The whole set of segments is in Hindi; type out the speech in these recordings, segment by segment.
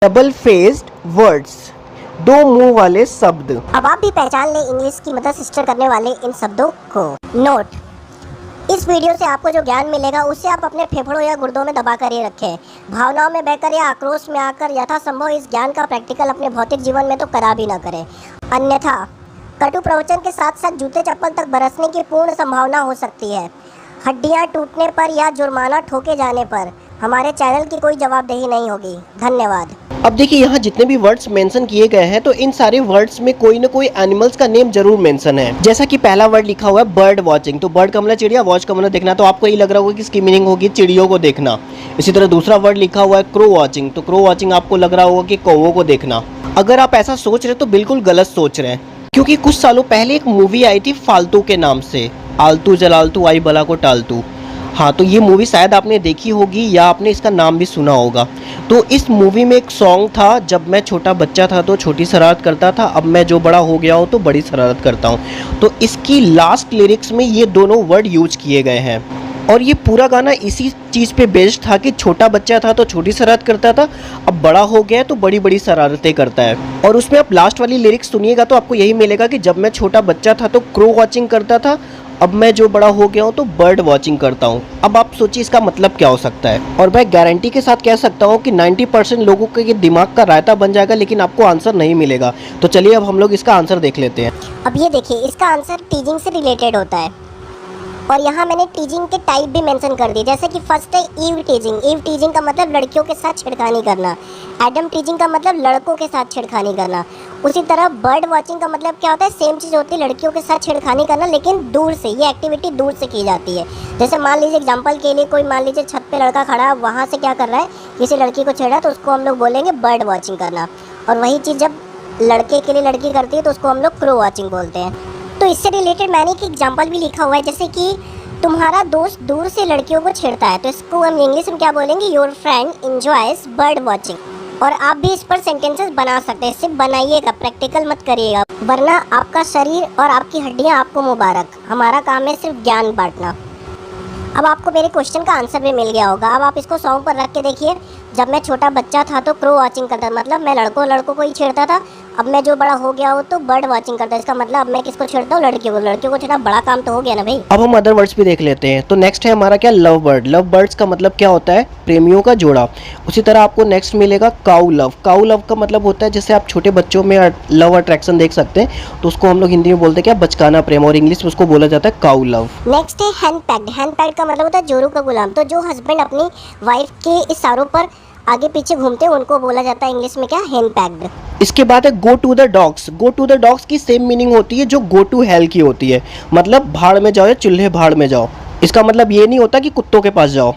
डबल फेस्ड वर्ड्स, दो मुंह वाले शब्द। अब आप भी पहचान लें इंग्लिश की मदर सिस्टर करने वाले इन शब्दों को। नोट, इस वीडियो से आपको जो ज्ञान मिलेगा उसे आप अपने फेफड़ों या गुर्दों में दबा कर ही रखें। भावनाओं में बहकर या आक्रोश में आकर यथासंभव इस ज्ञान का प्रैक्टिकल अपने भौतिक जीवन में तो करा भी ना करें, अन्यथा कटु प्रवचन के साथ साथ जूते चप्पल तक बरसने की पूर्ण संभावना हो सकती है। हड्डियां टूटने पर या जुर्माना ठोके जाने पर हमारे चैनल की कोई जवाबदेही नहीं होगी। धन्यवाद। अब देखिए यहाँ जितने भी वर्ड्स मेंशन किए गए हैं तो इन सारे वर्ड्स में कोई ना कोई एनिमल्स का नेम जरूर मेंशन है। जैसा कि पहला वर्ड लिखा हुआ है बर्ड वॉचिंग, तो बर्ड का मतलब चिड़िया, वॉच का मतलब देखना, तो आपको ये लग रहा होगा कि इसकी मीनिंग होगी चिड़ियों को देखना। इसी तरह दूसरा वर्ड लिखा हुआ है क्रो वॉचिंग, तो क्रो वॉचिंग आपको लग रहा होगा कि कौवों को देखना। अगर आप ऐसा सोच रहे तो बिल्कुल गलत सोच रहे हैं, क्योंकि कुछ सालों पहले एक मूवी आई थी फालतू के नाम से, आलतू जलालतू आई बला को टालतू। हाँ, तो ये मूवी शायद आपने देखी होगी या आपने इसका नाम भी सुना होगा। तो इस मूवी में एक सॉन्ग था, जब मैं छोटा बच्चा था तो छोटी शरारत करता था, अब मैं जो बड़ा हो गया हूँ तो बड़ी शरारत करता हूँ। तो इसकी लास्ट लिरिक्स में ये दोनों वर्ड यूज किए गए हैं और ये पूरा गाना इसी चीज़ पे बेस्ड था कि छोटा बच्चा था तो छोटी शरारत करता था, अब बड़ा हो गया है तो बड़ी बड़ी शरारतें करता है। और उसमें आप लास्ट वाली लिरिक्स सुनिएगा तो आपको यही मिलेगा कि जब मैं छोटा बच्चा था तो क्रो वॉचिंग करता था, अब मैं जो बड़ा हो गया हूँ तो बर्ड वॉचिंग करता हूँ। अब आप सोचिए इसका मतलब क्या हो सकता है। और मैं गारंटी के साथ कह सकता हूँ कि 90% लोगों के ये दिमाग का रायता बन जाएगा, लेकिन आपको आंसर नहीं मिलेगा। तो चलिए अब हम लोग इसका आंसर देख लेते हैं। अब ये देखिए, इसका आंसर टीजिंग से रिलेटेड होता है और यहाँ मैंने टीजिंग के टाइप भी मेंशन कर दिए। जैसे कि फर्स्ट है ईव टीजिंग। ईव टीजिंग का मतलब लड़कियों के साथ छेड़खानी करना। एडम टीजिंग का मतलब लड़कों के साथ छेड़खानी करना। उसी तरह बर्ड वॉचिंग का मतलब क्या होता है, सेम चीज़ होती है, लड़कियों के साथ छेड़खानी करना, लेकिन दूर से। ये एक्टिविटी दूर से की जाती है। जैसे मान लीजिए एग्जाम्पल के लिए, कोई मान लीजिए छत पे लड़का खड़ा है, वहाँ से क्या कर रहा है, किसी लड़की को छेड़ा, तो उसको हम लोग बोलेंगे बर्ड वॉचिंग करना। और वही चीज़ जब लड़के के लिए लड़की करती है तो उसको हम लोग क्रो वॉचिंग बोलते हैं। तो इससे रिलेटेड मैंने एक एग्जाम्पल भी लिखा हुआ है, जैसे कि तुम्हारा दोस्त दूर से लड़कियों को छेड़ता है, तो इसको हम इंग्लिश में क्या बोलेंगे, your friend enjoys bird watching. और आप भी इस पर सेंटेंसेस बना सकते हैं, सिर्फ बनाइएगा, प्रैक्टिकल मत करिएगा, वरना आपका शरीर और आपकी हड्डियां आपको मुबारक। हमारा काम है सिर्फ ज्ञान बांटना। अब आपको मेरे क्वेश्चन का आंसर भी मिल गया होगा। अब आप इसको सॉन्ग पर रख के देखिए। जब मैं छोटा बच्चा था तो क्रो वॉचिंग करता, मतलब मैं लड़कों को ही छेड़ता था, अब मैं जो बड़ा हो गया हूँ तो बर्ड वॉचिंग करता है। इसका मतलब अब मैं किसको छेड़ता हूँ, लड़कियों को छेड़ा, बड़ा काम तो हो गया ना भाई। अब हम अदर वर्ड्स भी देख लेते हैं। तो नेक्स्ट है हमारा क्या, लव बर्ड। लव बर्ड्स का मतलब क्या होता है, प्रेमियों का जोड़ा। उसी तरह आपको नेक्स्ट मिलेगा काऊ लव। काऊ लव का मतलब होता है, जैसे आप छोटे बच्चों में लव अट्रैक्शन देख सकते हैं, तो उसको हम लोग हिंदी में बोलते हैं क्या, बचकाना प्रेम, और इंग्लिश में उसको बोला जाता है काऊ लव। नेक्स्ट है हैंड पैक्ड। हैंड पैक्ड का मतलब होता है जोरू का गुलाम। तो जो हस्बैंड अपनी वाइफ के इशारों पर आगे पीछे घूमते हैं उनको बोला जाता है इंग्लिश में क्या, हैंड पैक्ड। इसके बाद है go to the dogs. Go to the dogs की सेम मीनिंग होती है जो गो टू हेल की होती है, मतलब भाड़ में जाओ या चूल्हे भाड़ में जाओ। इसका मतलब ये नहीं होता कि कुत्तों के पास जाओ।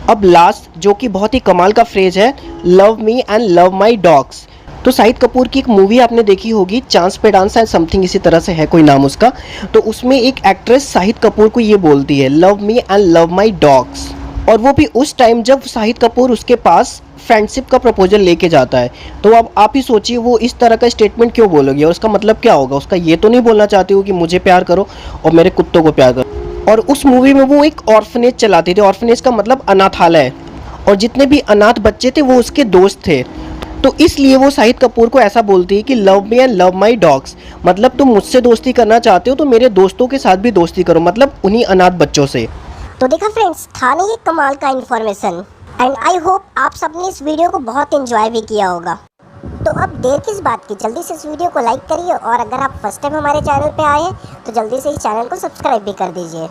अब लास्ट जो कि बहुत ही कमाल का फ्रेज है, love me and love my dogs. तो शाहिद कपूर की एक मूवी आपने देखी होगी, चांस पे डांस एंड समथिंग इसी तरह से है कोई नाम उसका। तो उसमें एक एक्ट्रेस शाहिद कपूर को ये बोलती है, love me and love my dogs. और वो भी उस टाइम जब शाहिद कपूर उसके पास फ्रेंडशिप का प्रपोजल लेके जाता है। तो अब आप ही सोचिए वो इस तरह का स्टेटमेंट क्यों बोलोगे, और उसका मतलब क्या होगा। उसका ये तो नहीं बोलना चाहती हो कि मुझे प्यार करो और मेरे कुत्तों को प्यार करो। और उस मूवी में वो एक ऑर्फनेज चलाते थे। ऑर्फनेज का मतलब अनाथालय, और जितने भी अनाथ बच्चे थे वो उसके दोस्त थे। तो इसलिए वो शाहिद कपूर को ऐसा बोलती है कि love me and love my dogs, मतलब तुम मुझसे दोस्ती करना चाहते हो तो मेरे दोस्तों के साथ भी दोस्ती करो, मतलब उन्हीं अनाथ बच्चों से। तो देखा फ्रेंड्स, था नहीं ये कमाल का इन्फॉर्मेशन। एंड आई होप आप सबने इस वीडियो को बहुत एंजॉय भी किया होगा। तो अब देर किस बात की, जल्दी से इस वीडियो को लाइक करिए, और अगर आप फर्स्ट टाइम हमारे चैनल पे आए हैं तो जल्दी से इस चैनल को सब्सक्राइब भी कर दीजिए।